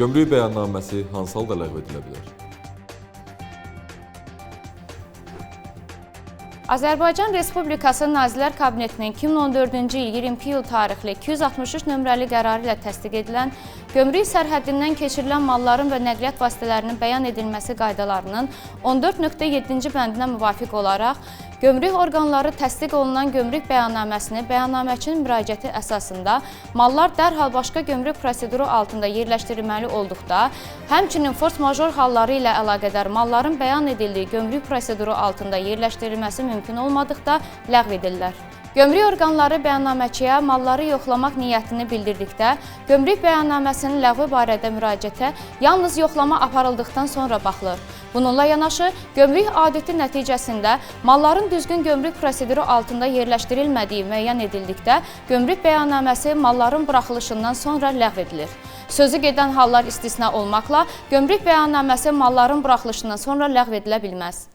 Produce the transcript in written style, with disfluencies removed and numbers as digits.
Gömrük bəyannaməsi hansı halda ləğv edilə bilər? Azərbaycan Respublikası Nazirlər Kabinetinin 2014-cü il 20 iyul tarixli 263 nömrəli qərarı ilə təsdiq edilən gömrük sərhəddindən keçirilən malların və nəqliyyat vasitələrinin bəyan edilməsi qaydalarının 14.7-ci bəndinə müvafiq olaraq gömrük orqanları təsdiq olunan gömrük bəyannaməsini bəyannaməçinin müraciəti əsasında mallar dərhal başqa gömrük proseduru altında yerləşdirilməli olduqda, həmçinin force-major halları ilə əlaqədar malların bəyan edildiyi gömrük proseduru altında yerləşdirilməsi mümkün olmadıqda ləğv edirlər. Gömrük orqanları bəyannaməçiyə malları yoxlamaq niyyətini bildirdikdə, gömrük bəyannaməsinin ləğvi barədə müraciətə yalnız yoxlama aparıldıqdan sonra baxılır. Bununla yanaşı, gömrük auditi nəticəsində malların düzgün gömrük proseduru altında yerləşdirilmədiyi müəyyən edildikdə, gömrük bəyannaməsi malların buraxılışından sonra ləğv edilir. Sözü gedən hallar istisna olmaqla, gömrük bəyannaməsi malların buraxılışından sonra ləğv edilə bilməz.